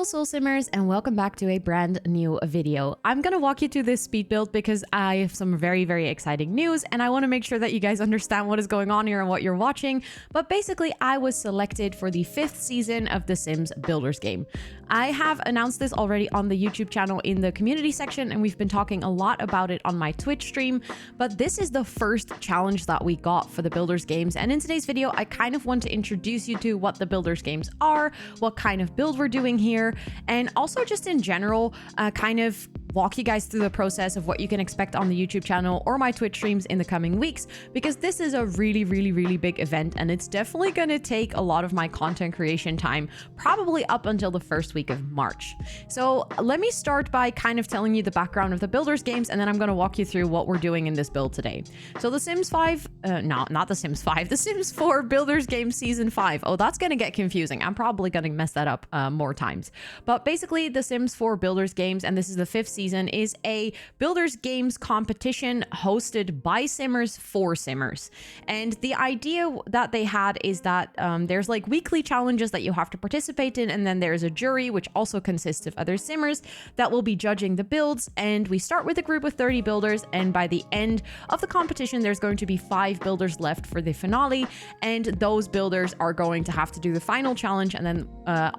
Soul Simmers, and welcome back to a brand new video. I'm gonna walk you through this speed build because I have some very exciting news, and I want to make sure that you guys understand what is going on here and what you're watching. But basically, I was selected for the 5th season of The Sims Builders game. I have announced this already on the YouTube channel in the community section, and we've been talking a lot about it on my Twitch stream, but this is the first challenge that we got for the Builders games. And in today's video, I kind of want to introduce you to what the Builders games are, what kind of build we're doing here, and also just in general, kind of walk you guys through the process of what you can expect on the YouTube channel or my Twitch streams in the coming weeks, because this is a really big event, and it's definitely going to take a lot of my content creation time, probably up until the first week of March. So let me start by kind of telling you the background of the Builders games, and then I'm going to walk you through what we're doing in this build today. So The Sims 5, not The Sims 5, The Sims 4 Builders game Season 5. Oh, that's going to get confusing. I'm probably going to mess that up more times. But basically, The Sims 4 Builders games, and this is the 5th season, is a Builders games competition hosted by Simmers for Simmers. And the idea that they had is that there's like weekly challenges that you have to participate in, and then there's a jury which also consists of other Simmers that will be judging the builds. And we start with a group of 30 builders, and by the end of the competition there's going to be 5 builders left for the finale, and those builders are going to have to do the final challenge, and then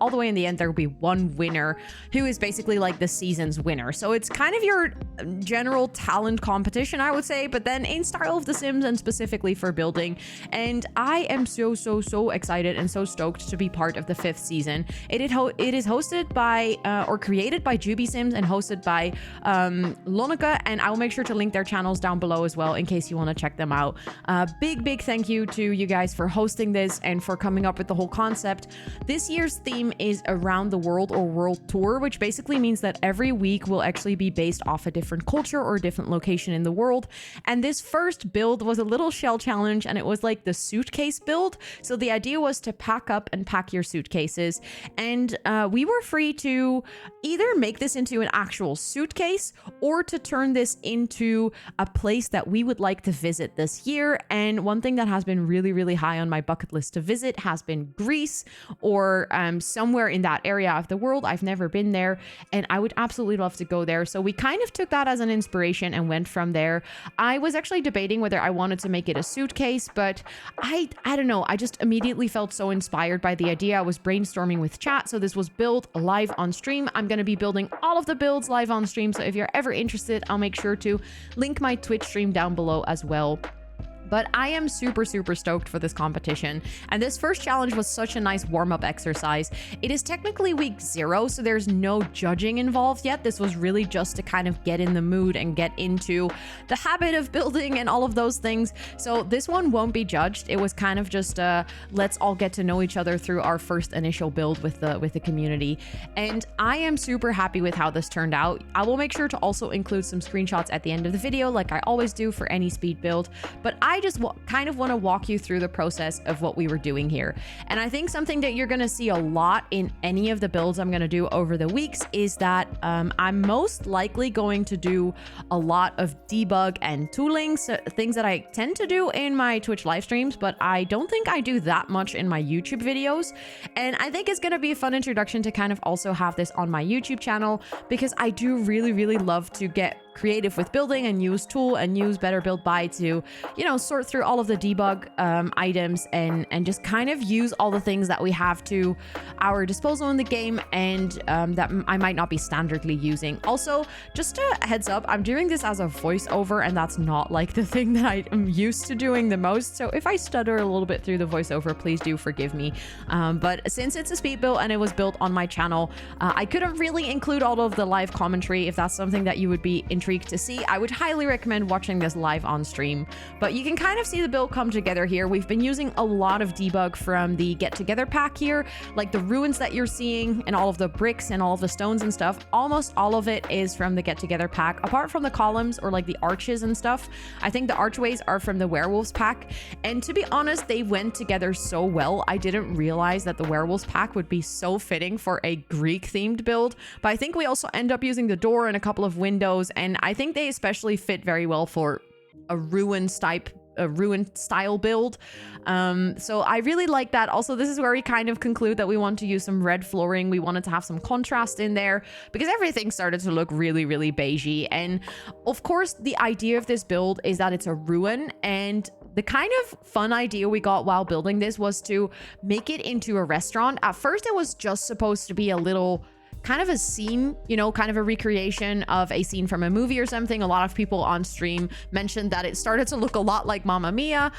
all the way in the end there will be one winner who is basically like the season's winner. So it's kind of your general talent competition, I would say, but then in style of The Sims and specifically for building. And I am so excited and so stoked to be part of the 5th season. It is hosted by or created by Juby Sims and hosted by Lonica, and I will make sure to link their channels down below as well in case you want to check them out. Big thank you to you guys for hosting this and for coming up with the whole concept. This year's theme is Around the World or World Tour, which basically means that every week will actually be based off a different culture or a different location in the world. And this first build was a little shell challenge, and it was like the suitcase build. So the idea was to pack up and pack your suitcases, and we were free to either make this into an actual suitcase or to turn this into a place that we would like to visit this year. And one thing that has been really high on my bucket list to visit has been Greece, or somewhere in that area of the world. I've never been there, and I would absolutely love to go there. So we kind of took that as an inspiration and went from there. I was actually debating whether I wanted to make it a suitcase, but I don't know. I just immediately felt so inspired by the idea. I was brainstorming with chat, so this was built live on stream. I'm going to be building all of the builds live on stream, so if you're ever interested, I'll make sure to link my Twitch stream down below as well. But I am super stoked for this competition, and this first challenge was such a nice warm-up exercise. It is technically week 0, so there's no judging involved yet. This was really just to kind of get in the mood and get into the habit of building and all of those things. So this one won't be judged. It was kind of just let's all get to know each other through our first initial build with the community. And I am super happy with how this turned out. I will make sure to also include some screenshots at the end of the video, like I always do for any speed build. But I just kind of want to walk you through the process of what we were doing here. And I think something that you're going to see a lot in any of the builds I'm going to do over the weeks is that I'm most likely going to do a lot of debug and tooling, so things that I tend to do in my Twitch live streams, but I don't think I do that much in my YouTube videos. And I think it's going to be a fun introduction to kind of also have this on my YouTube channel, because I do really love to get creative with building and use tool and use Better Build By to, you know, sort through all of the debug items and just kind of use all the things that we have to our disposal in the game, and that I might not be standardly using. Also, just a heads up, I'm doing this as a voiceover, and that's not like the thing that I am used to doing the most. So if I stutter a little bit through the voiceover, please do forgive me. But since it's a speed build and it was built on my channel, I couldn't really include all of the live commentary. If that's something that you would be intrigued to see, I would highly recommend watching this live on stream. But you can kind of see the build come together here. We've been using a lot of debug from the Get Together pack here, like the ruins that you're seeing and all of the bricks and all of the stones and stuff. Almost all of it is from the Get Together pack, apart from the columns or like the arches and stuff. I think the archways are from the werewolves pack, and to be honest, they went together so well. I didn't realize that the werewolves pack would be so fitting for a Greek themed build, but I think we also end up using the door and a couple of windows, and I think they especially fit very well for a ruins type a ruin style build. So I really like that. Also, this is where we kind of conclude that we want to use some red flooring. We wanted to have some contrast in there because everything started to look really, really beigey. And of course, the idea of this build is that it's a ruin, and the kind of fun idea we got while building this was to make it into a restaurant. At first, it was just supposed to be a little kind of a scene, you know, kind of a recreation of a scene from a movie or something. A lot of people on stream mentioned that it started to look a lot like Mamma Mia.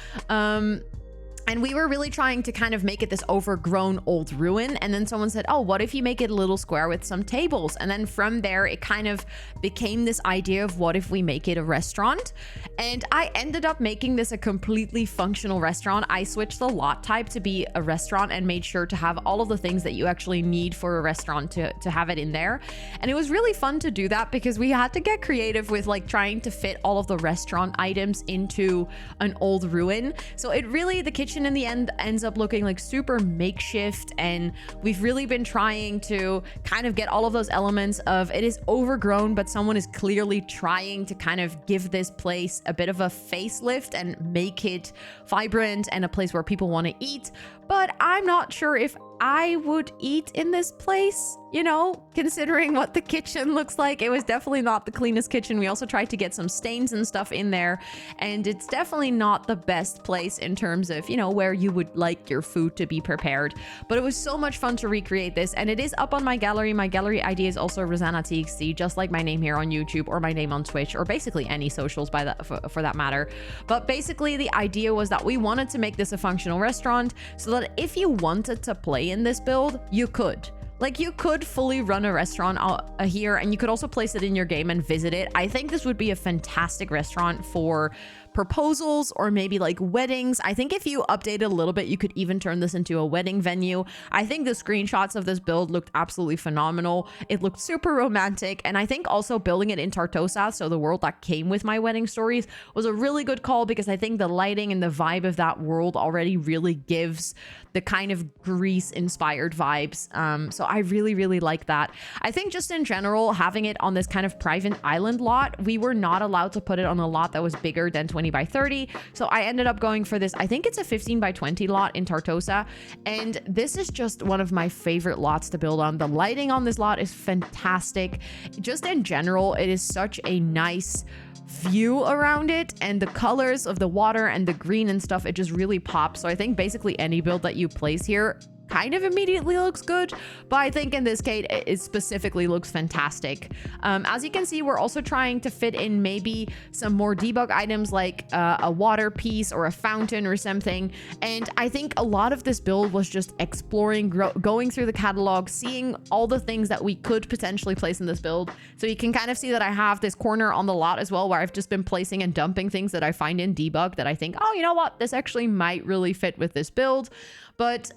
And we were really trying to kind of make it this overgrown old ruin. And then someone said, oh, what if you make it a little square with some tables? And then from there, it kind of became this idea of what if we make it a restaurant? And I ended up making this a completely functional restaurant. I switched the lot type to be a restaurant and made sure to have all of the things that you actually need for a restaurant to have it in there. And it was really fun to do that because we had to get creative with like trying to fit all of the restaurant items into an old ruin. So it really, the kitchen in the end ends up looking like super makeshift, and we've really been trying to kind of get all of those elements of it is overgrown, but someone is clearly trying to kind of give this place a bit of a facelift and make it vibrant and a place where people want to eat. But I'm not sure if I would eat in this place, you know, considering what the kitchen looks like. It was definitely not the cleanest kitchen. We also tried to get some stains and stuff in there, and it's definitely not the best place in terms of, you know, where you would like your food to be prepared. But it was so much fun to recreate this, and it is up on my gallery. My gallery ID is also Rosannatxt, just like my name here on YouTube or my name on Twitch, or basically any socials by that for that matter. But basically the idea was that we wanted to make this a functional restaurant so that if you wanted to play in this build, you could. Like, you could fully run a restaurant here, and you could also place it in your game and visit it. I think this would be a fantastic restaurant for proposals or maybe like weddings. I think if you update it a little bit, you could even turn this into a wedding venue. I think the screenshots of this build looked absolutely phenomenal. It looked super romantic, and I think also building it in Tartosa, so the world that came with my wedding stories, was a really good call because I think the lighting and the vibe of that world already really gives the kind of Greece-inspired vibes. So I really, really like that. I think just in general, having it on this kind of private island lot, we were not allowed to put it on a lot that was bigger than 20 by 30. So I ended up going for this. I think it's a 15 by 20 lot in Tartosa. And this is just one of my favorite lots to build on. The lighting on this lot is fantastic. Just in general, it is such a nice view around it, and the colors of the water and the green and stuff, it just really pops. So I think basically any build that you place here kind of immediately looks good, but I think in this case it specifically looks fantastic. As you can see, we're also trying to fit in maybe some more debug items like a water piece or a fountain or something. And I think a lot of this build was just exploring, going through the catalog, seeing all the things that we could potentially place in this build. So you can kind of see that I have this corner on the lot as well where I've just been placing and dumping things that I find in debug that I think, oh, you know what, this actually might really fit with this build. But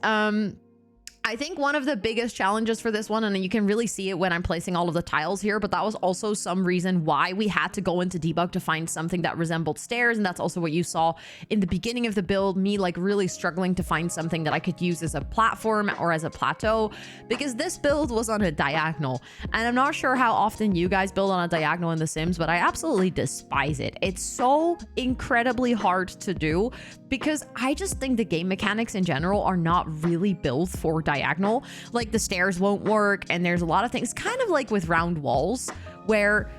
I think one of the biggest challenges for this one, and you can really see it when I'm placing all of the tiles here, but that was also some reason why we had to go into debug to find something that resembled stairs. And that's also what you saw in the beginning of the build, me like really struggling to find something that I could use as a platform or as a plateau, because this build was on a diagonal. And I'm not sure how often you guys build on a diagonal in The Sims, but I absolutely despise it. It's so incredibly hard to do because I just think the game mechanics in general are not really built for diagonal. Like the stairs won't work, and there's a lot of things kind of like with round walls where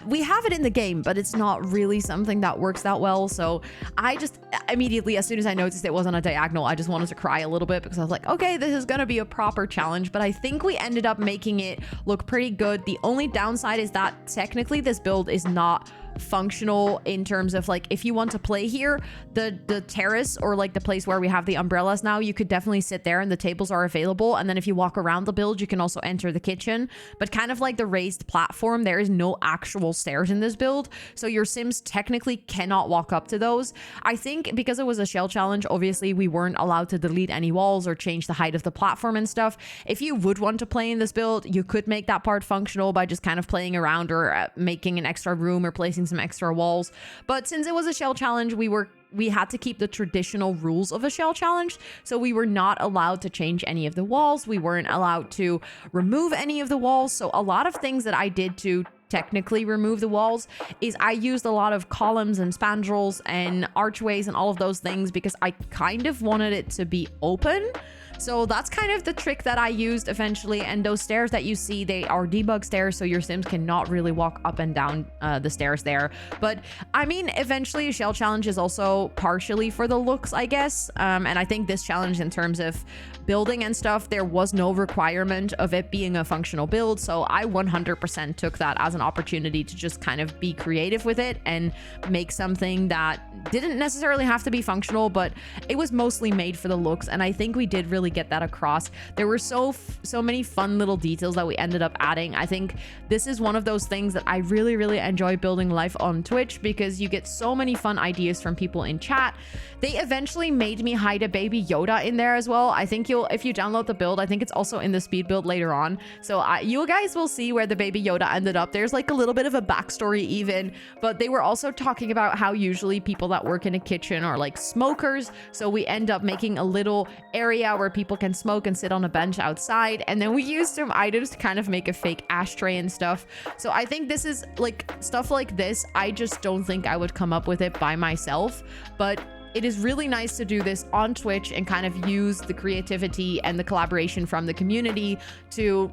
we have it in the game, but it's not really something that works that well. So I just immediately, as soon as I noticed it was on a diagonal, I just wanted to cry a little bit because I was like, okay, this is gonna be a proper challenge. But I think we ended up making it look pretty good. The only downside is that technically this build is not functional in terms of like, if you want to play here, the terrace or like the place where we have the umbrellas now, you could definitely sit there and the tables are available. And then if you walk around the build, you can also enter the kitchen. But kind of like the raised platform, there is no actual stairs in this build, so your Sims technically cannot walk up to those. I think because it was a shell challenge, obviously we weren't allowed to delete any walls or change the height of the platform and stuff. If you would want to play in this build, you could make that part functional by just kind of playing around or making an extra room or placing some extra walls. But since it was a shell challenge, we had to keep the traditional rules of a shell challenge. So we were not allowed to change any of the walls. We weren't allowed to remove any of the walls. So a lot of things that I did to technically remove the walls is I used a lot of columns and spandrels and archways and all of those things because I kind of wanted it to be open. So that's kind of the trick that I used eventually. And those stairs that you see, they are debug stairs, so your Sims cannot really walk up and down the stairs there. But I mean, eventually a shell challenge is also partially for the looks, I guess. And I think this challenge in terms of building and stuff, there was no requirement of it being a functional build. So I 100% took that as an opportunity to just kind of be creative with it and make something that didn't necessarily have to be functional, but it was mostly made for the looks. And I think we did really get that across. There were so many fun little details that we ended up adding. I think this is one of those things that I really enjoy building live on Twitch because you get so many fun ideas from people in chat. They eventually made me hide a baby Yoda in there as well. I think if you download the build, I think it's also in the speed build later on. So you guys will see where the baby Yoda ended up. There's like a little bit of a backstory even, but they were also talking about how usually people that work in a kitchen are like smokers. So we end up making a little area where people can smoke and sit on a bench outside. And then we used some items to kind of make a fake ashtray and stuff. So I think this is like stuff like this. I just don't think I would come up with it by myself, but it is really nice to do this on Twitch and kind of use the creativity and the collaboration from the community to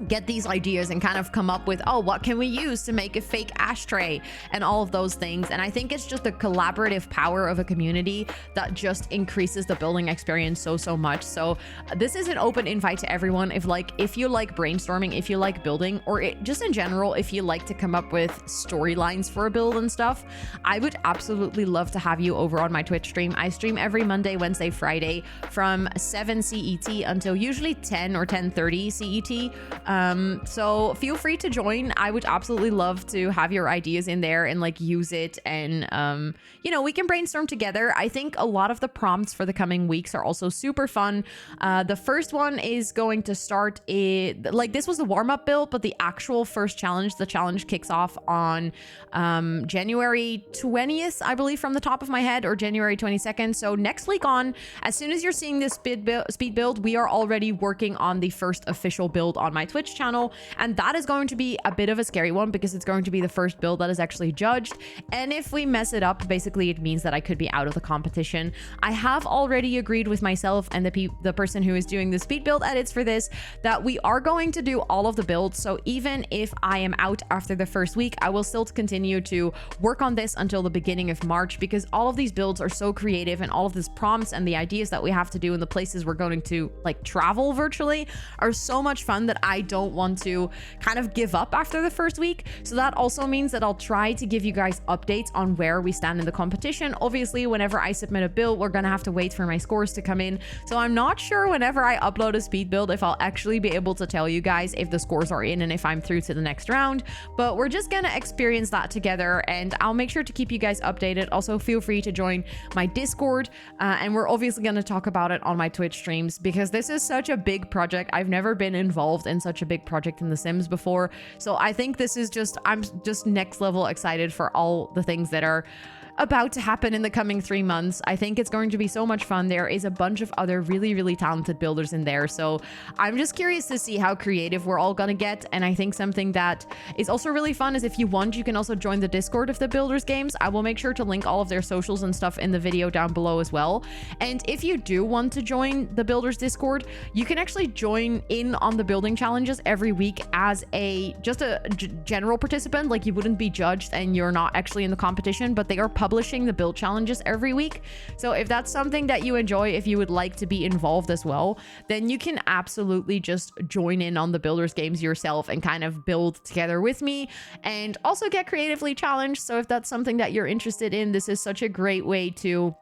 get these ideas and kind of come up with, oh, what can we use to make a fake ashtray and all of those things. And I think it's just the collaborative power of a community that just increases the building experience so much. So this is an open invite to everyone. If you like brainstorming, if you like building, or just in general, if you like to come up with storylines for a build and stuff, I would absolutely love to have you over on my Twitch stream. I stream every Monday, Wednesday, Friday from 7 CET until usually 10 or 10:30 CET. So feel free to join. I would absolutely love to have your ideas in there and like use it. And, you know, we can brainstorm together. I think a lot of the prompts for the coming weeks are also super fun. The first one is going to start this was the warm-up build, but the actual first challenge, the challenge kicks off on January 20th, I believe, from the top of my head, or January 22nd. So next week on, as soon as you're seeing this speed build, we are already working on the first official build on my Twitch channel, and that is going to be a bit of a scary one because it's going to be the first build that is actually judged. And if we mess it up, basically it means that I could be out of the competition. I have already agreed with myself and the person who is doing the speed build edits for this that we are going to do all of the builds. So even if I am out after the first week, I will still continue to work on this until the beginning of March, because all of these builds are so creative, and all of these prompts and the ideas that we have to do in the places we're going to like travel virtually are so much fun that I don't want to kind of give up after the first week. So that also means that I'll try to give you guys updates on where we stand in the competition. Obviously, whenever I submit a build, we're gonna have to wait for my scores to come in. So I'm not sure whenever I upload a speed build if I'll actually be able to tell you guys if the scores are in and if I'm through to the next round. But we're just gonna experience that together, and I'll make sure to keep you guys updated. Also, feel free to join my Discord, and we're obviously gonna talk about it on my Twitch streams because this is such a big project. I've never been involved in such a big project in The Sims before. So I think this is I'm just next level excited for all the things that are about to happen in the coming 3 months. I think it's going to be so much fun. There is a bunch of other really talented builders in there. So I'm just curious to see how creative we're all gonna get. And I think something that is also really fun is if you want, you can also join the Discord of the Builders Games. I will make sure to link all of their socials and stuff in the video down below as well. And if you do want to join the Builders Discord, you can actually join in on the building challenges every week as just a general participant. Like, you wouldn't be judged and you're not actually in the competition, but they are publishing the build challenges every week. So if that's something that you enjoy, if you would like to be involved as well, then you can absolutely just join in on the Builders Games yourself and kind of build together with me and also get creatively challenged. So if that's something that you're interested in, this is such a great way to,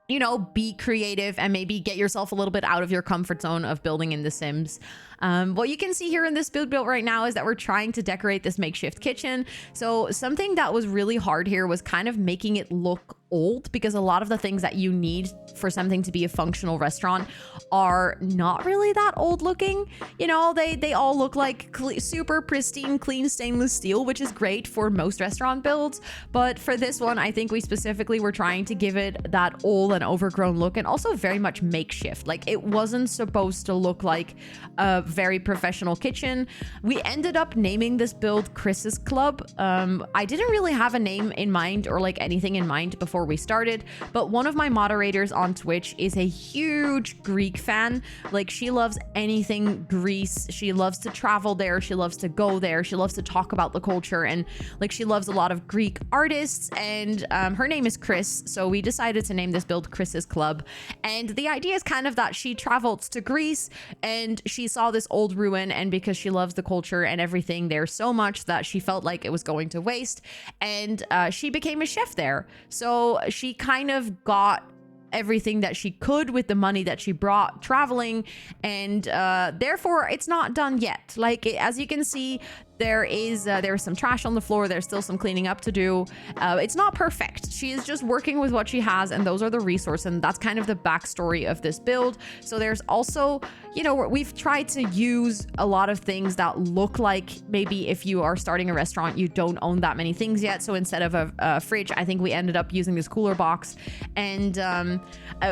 you know, be creative and maybe get yourself a little bit out of your comfort zone of building in The Sims. What you can see here in this build right now is that we're trying to decorate this makeshift kitchen. So something that was really hard here was kind of making it look old, because a lot of the things that you need for something to be a functional restaurant are not really that old looking. You know, they all look like super pristine, clean stainless steel, which is great for most restaurant builds. But for this one, I think we specifically were trying to give it that old and overgrown look, and also very much makeshift. Like, it wasn't supposed to look like a very professional kitchen. We ended up naming this build Chris's Club. I didn't really have a name in mind or like anything in mind before we started, but one of my moderators on Twitch is a huge Greek fan. Like, she loves anything Greece. She loves to travel there. She loves to go there. She loves to talk about the culture, and like, she loves a lot of Greek artists, and her name is Chris. So we decided to name this build Chris's Club. And the idea is kind of that she traveled to Greece and she saw this old ruin, and because she loves the culture and everything there so much that she felt like it was going to waste, and she became a chef there. So she kind of got everything that she could with the money that she brought traveling, and therefore it's not done yet. Like, as you can see, there's some trash on the floor. There's still some cleaning up to do. It's not perfect. She is just working with what she has, and those are the resources, and that's kind of the backstory of this build. So there's also, you know, we've tried to use a lot of things that look like maybe if you are starting a restaurant, you don't own that many things yet. So instead of a fridge, I think we ended up using this cooler box, and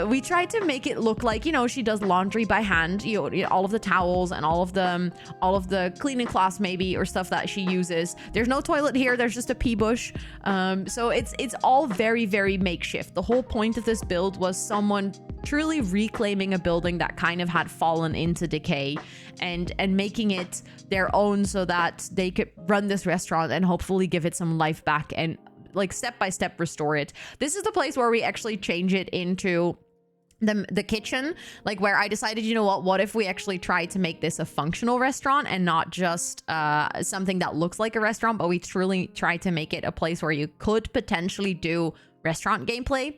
we tried to make it look like, you know, she does laundry by hand, you know, all of the towels and all of the cleaning cloths maybe, or stuff that she uses. There's no toilet here. There's just a pee bush. So it's all very, very makeshift. The whole point of this build was someone truly reclaiming a building that kind of had fallen into decay, and making it their own so that they could run this restaurant and hopefully give it some life back and like step by step restore it. This is the place where we actually change it into the kitchen, like where I decided, you know what if we actually try to make this a functional restaurant and not just something that looks like a restaurant, but we truly try to make it a place where you could potentially do restaurant gameplay.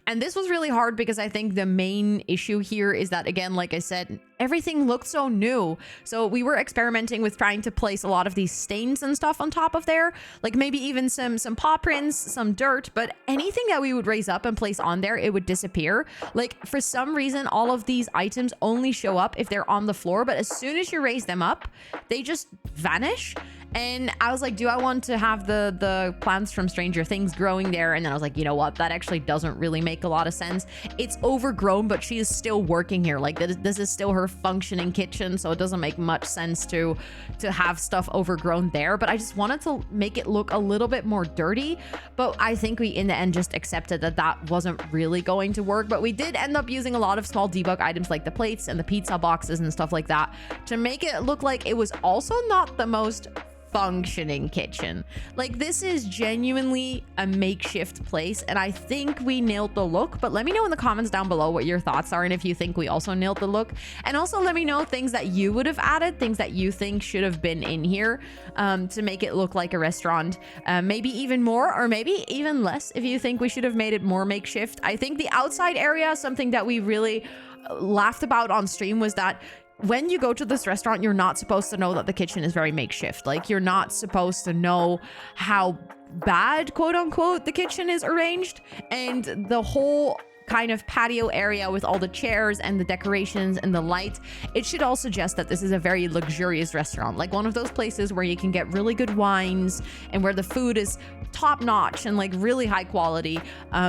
And this was really hard because I think the main issue here is that, again, like I said, everything looked so new. So we were experimenting with trying to place a lot of these stains and stuff on top of there, like maybe even some paw prints, some dirt, but anything that we would raise up and place on there, it would disappear. Like, for some reason, all of these items only show up if they're on the floor, but as soon as you raise them up, they just vanish. And I was like, do I want to have the plants from Stranger Things growing there? And then I was like, you know what? That actually doesn't really make a lot of sense. It's overgrown, but she is still working here. Like, this is still her functioning kitchen, so it doesn't make much sense to have stuff overgrown there. But I just wanted to make it look a little bit more dirty. But I think we, in the end, just accepted that that wasn't really going to work. But we did end up using a lot of small debug items like the plates and the pizza boxes and stuff like that to make it look like it was also not the most functioning kitchen. Like, this is genuinely a makeshift place, and I think we nailed the look. But let me know in the comments down below what your thoughts are, and if you think we also nailed the look. And also let me know things that you would have added, things that you think should have been in here to make it look like a restaurant. Maybe even more, or maybe even less if you think we should have made it more makeshift. I think the outside area, something that we really laughed about on stream, was that when you go to this restaurant, you're not supposed to know that the kitchen is very makeshift. Like, you're not supposed to know how bad, quote unquote, the kitchen is arranged. And the whole kind of patio area with all the chairs and the decorations and the light, it should all suggest that this is a very luxurious restaurant, like one of those places where you can get really good wines and where the food is top notch and like really high quality.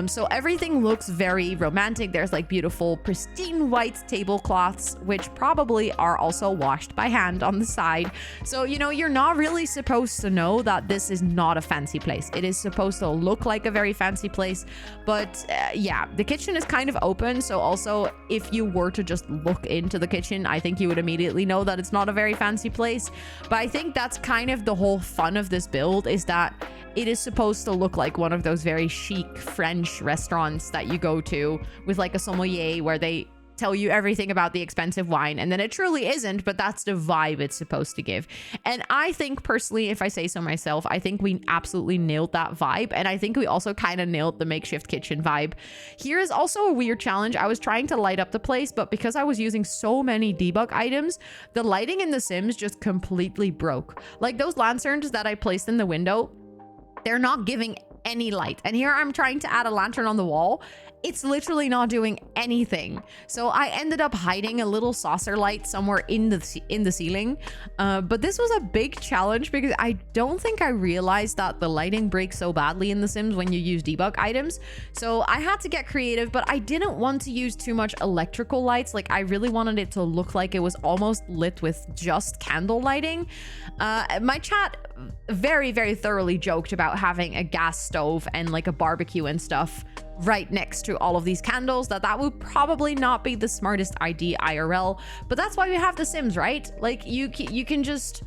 So everything looks very romantic. There's like beautiful pristine white tablecloths, which probably are also washed by hand on the side. So, you know, you're not really supposed to know that this is not a fancy place. It is supposed to look like a very fancy place, but yeah, the kitchen is kind of open. So also, if you were to just look into the kitchen, I think you would immediately know that it's not a very fancy place. But I think that's kind of the whole fun of this build, is that it is supposed to look like one of those very chic French restaurants that you go to with like a sommelier where they tell you everything about the expensive wine, and then it truly isn't, but that's the vibe it's supposed to give. And I think personally, if I say so myself, I think we absolutely nailed that vibe, and I think we also kind of nailed the makeshift kitchen vibe. Here is also a weird challenge. I was trying to light up the place, but because I was using so many debug items, the lighting in The Sims just completely broke. Like, those lanterns that I placed in the window, they're not giving any light. And here I'm trying to add a lantern on the wall. It's literally not doing anything. So I ended up hiding a little saucer light somewhere in the ceiling. But this was a big challenge because I don't think I realized that the lighting breaks so badly in The Sims when you use debug items. So I had to get creative, but I didn't want to use too much electrical lights. Like, I really wanted it to look like it was almost lit with just candle lighting. My chat very, very thoroughly joked about having a gas stove and like a barbecue and stuff right next to all of these candles, that would probably not be the smartest idea IRL, but that's why we have The Sims, right? Like, you can just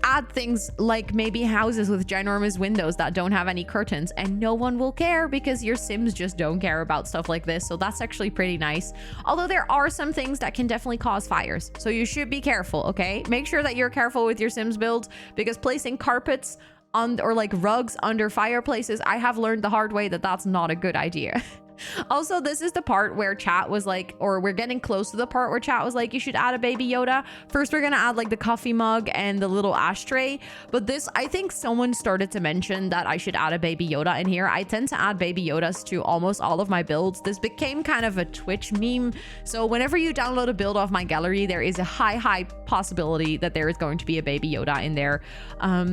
add things like maybe houses with ginormous windows that don't have any curtains, and no one will care because your Sims just don't care about stuff like this. So that's actually pretty nice. Although there are some things that can definitely cause fires, so you should be careful, okay? Make sure that you're careful with your Sims build, because placing carpets on, or like rugs under fireplaces, I have learned the hard way that that's not a good idea. Also, this is the part where chat was like, or we're getting close to the part where chat was like, you should add a baby Yoda. First, we're gonna add like the coffee mug and the little ashtray. But this, I think someone started to mention that I should add a baby Yoda in here. I tend to add baby Yodas to almost all of my builds. This became kind of a Twitch meme. So whenever you download a build off my gallery, there is a high possibility that there is going to be a baby Yoda in there.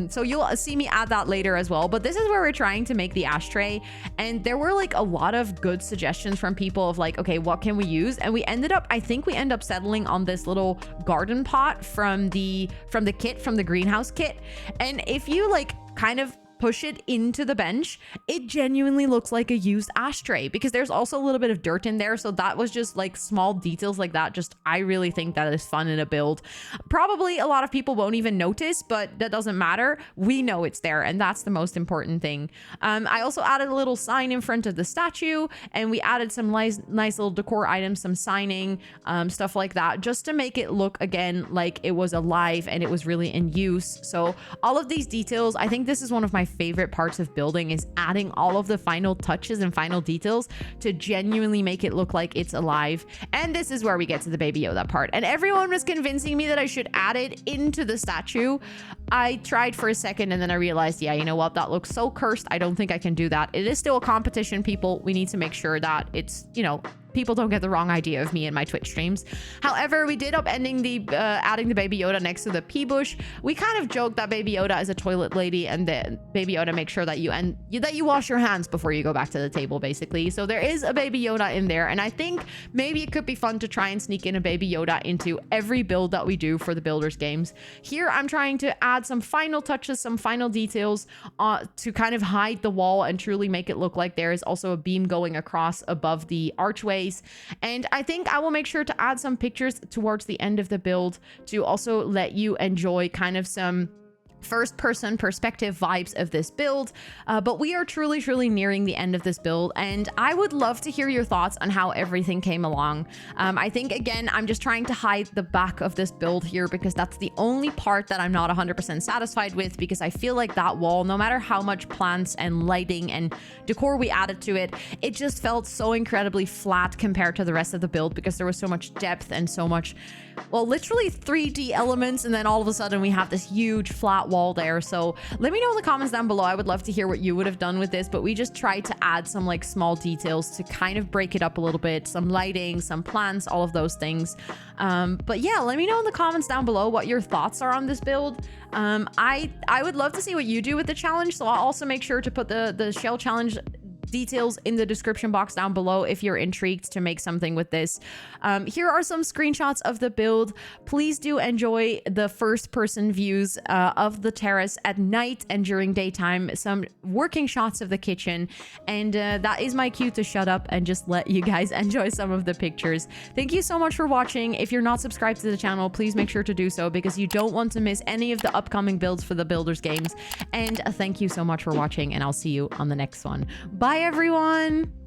So you'll see me add that later as well. But this is where we're trying to make the ashtray. And there were like a lot of good suggestions from people of like, okay, what can we use? And we ended up, I think we end up settling on this little garden pot from the kit, from the greenhouse kit. And if you like kind of push it into the bench, it genuinely looks like a used ashtray, because there's also a little bit of dirt in there. So that was just like small details like that. Just, I really think that is fun in a build. Probably a lot of people won't even notice, but that doesn't matter. We know it's there, and that's the most important thing. I also added a little sign in front of the statue, and we added some nice little decor items, some signing, stuff like that, just to make it look again like it was alive and it was really in use. So all of these details, I think this is one of my favorite parts of building, is adding all of the final touches and final details to genuinely make it look like it's alive. And this is where we get to the baby Yoda part. And everyone was convincing me that I should add it into the statue. I tried for a second and then I realized, yeah, you know what? That looks so cursed. I don't think I can do that. It is still a competition, people. We need to make sure that it's, you know, people don't get the wrong idea of me and my Twitch streams. However, we did up ending the adding the baby Yoda next to the pea bush. We kind of joked that baby Yoda is a toilet lady, and then baby Yoda makes sure that you wash your hands before you go back to the table, basically. So there is a baby Yoda in there, and I think maybe it could be fun to try and sneak in a baby Yoda into every build that we do for the builders games. Here I'm trying to add some final touches, some final details to kind of hide the wall and truly make it look like there is also a beam going across above the archway. And I think I will make sure to add some pictures towards the end of the build to also let you enjoy kind of some first-person perspective vibes of this build. But we are truly nearing the end of this build, and I would love to hear your thoughts on how everything came along. I think, again, I'm just trying to hide the back of this build here because that's the only part that I'm not 100% satisfied with, because I feel like that wall, no matter how much plants and lighting and decor we added to it, it just felt so incredibly flat compared to the rest of the build, because there was so much depth and so much, well, literally 3D elements, and then all of a sudden we have this huge flat wall there. So let me know in the comments down below. I would love to hear what you would have done with this, but we just tried to add some like small details to kind of break it up a little bit, some lighting, some plants, all of those things. But yeah, let me know in the comments down below what your thoughts are on this build. I would love to see what you do with the challenge, so I'll also make sure to put the shell challenge details in the description box down below if you're intrigued to make something with this. Here are some screenshots of the build. Please do enjoy the first person views of the terrace at night and during daytime, some working shots of the kitchen, and that is my cue to shut up and just let you guys enjoy some of the pictures. Thank you so much for watching. If you're not subscribed to the channel, please make sure to do so, because you don't want to miss any of the upcoming builds for the builders games. And thank you so much for watching, and I'll see you on the next one. Bye everyone.